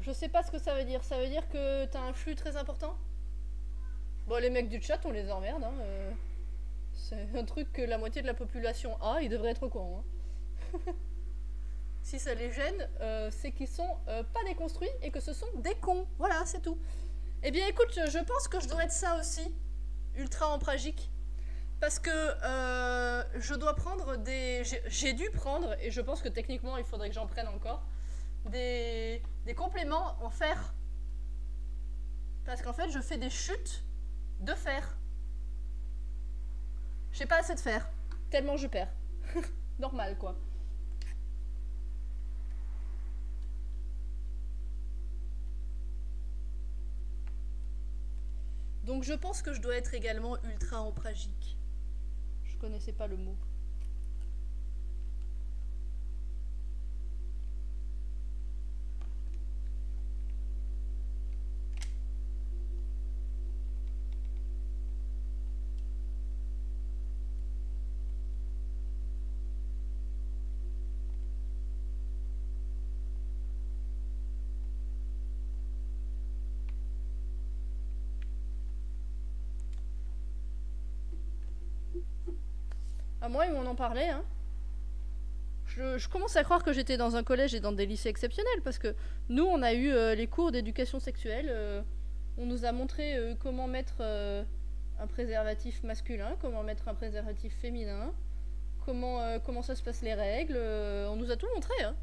Je sais pas ce que ça veut dire. Ça veut dire que t'as un flux très important? Bon, les mecs du chat, on les emmerde, hein. C'est un truc que la moitié de la population a, ils devraient être au courant, hein. Si ça les gêne, c'est qu'ils sont pas déconstruits et que ce sont des cons. Voilà, c'est tout. Eh bien écoute, je pense que je dois être ça aussi, ultra empragique. Parce que je dois prendre des... J'ai dû prendre, et je pense que techniquement il faudrait que j'en prenne encore, des compléments en fer. Parce qu'en fait je fais des chutes de fer. J'ai pas assez de fer, tellement je perds. Normal quoi. Donc je pense que je dois être également ultra empragique. Je connaissais pas le mot. À moi, ils m'en ont parlé, hein. Je commence à croire que j'étais dans un collège et dans des lycées exceptionnels, parce que nous, on a eu les cours d'éducation sexuelle. On nous a montré comment mettre un préservatif masculin, comment mettre un préservatif féminin, comment ça se passe les règles. On nous a tout montré, hein.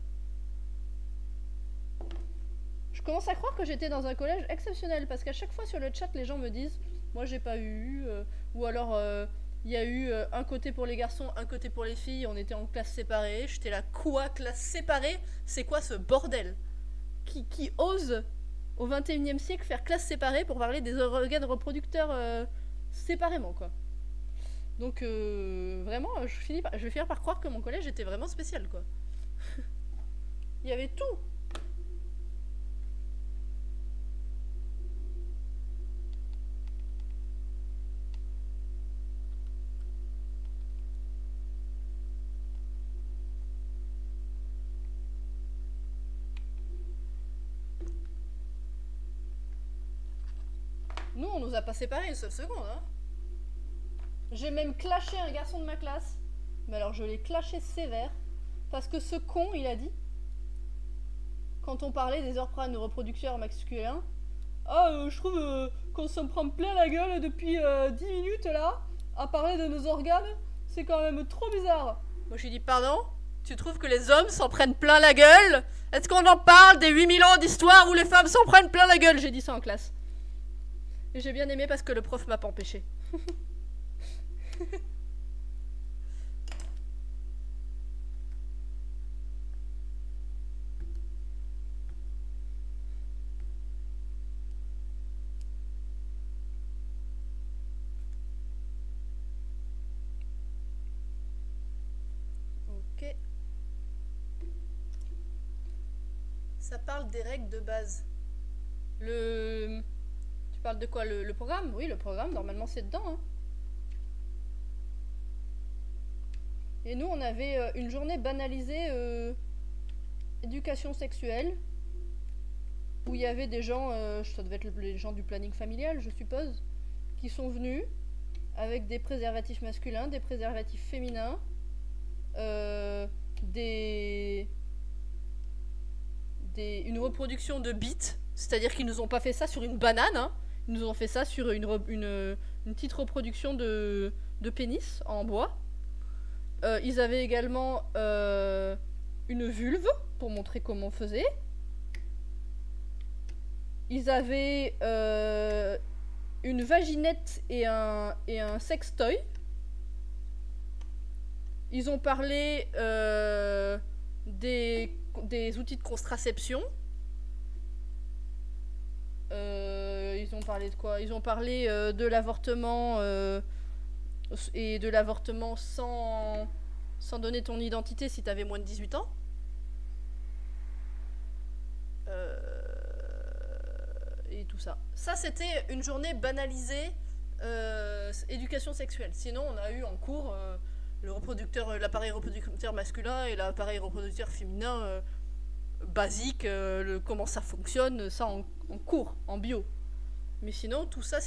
Je commence à croire que j'étais dans un collège exceptionnel, parce qu'à chaque fois sur le chat, les gens me disent « Moi, j'ai pas eu ou alors... il y a eu un côté pour les garçons, un côté pour les filles, on était en classe séparée. J'étais là, quoi, classe séparée? C'est quoi ce bordel? Qui ose, au 21e siècle, faire classe séparée pour parler des organes reproducteurs séparément, quoi. Donc, vraiment, je vais finir par croire que mon collège était vraiment spécial, quoi. Il y avait tout. Nous, on nous a pas séparés une seule seconde, hein. J'ai même clashé un garçon de ma classe. Mais alors, je l'ai clashé sévère. Parce que ce con, il a dit, quand on parlait des organes reproducteurs masculins, ah, je trouve qu'on s'en prend plein la gueule depuis 10 minutes là, à parler de nos organes, c'est quand même trop bizarre. Moi, j'ai dit, pardon? Tu trouves que les hommes s'en prennent plein la gueule? Est-ce qu'on en parle des 8000 ans d'histoire où les femmes s'en prennent plein la gueule? J'ai dit ça en classe. Et j'ai bien aimé parce que le prof m'a pas empêché. Ok. Ça parle des règles de base. Tu parles de quoi, le programme? Oui, le programme, normalement c'est dedans, hein. Et nous, on avait une journée banalisée éducation sexuelle, où il y avait des gens, ça devait être les gens du planning familial, je suppose, qui sont venus avec des préservatifs masculins, des préservatifs féminins, une reproduction de bites, c'est-à-dire qu'ils nous ont pas fait ça sur une banane, hein. Ils nous ont fait ça sur une petite reproduction de pénis en bois. Ils avaient également une vulve pour montrer comment on faisait. Ils avaient une vaginette et un sextoy. Ils ont parlé des outils de contraception. Ils ont parlé de quoi? Ils ont parlé de l'avortement et de l'avortement sans donner ton identité si t'avais moins de 18 ans. Et tout ça. Ça, c'était une journée banalisée éducation sexuelle. Sinon, on a eu en cours l'appareil reproducteur masculin et l'appareil reproducteur féminin basiques, comment ça fonctionne, ça en cours, en bio. Mais sinon, tout ça,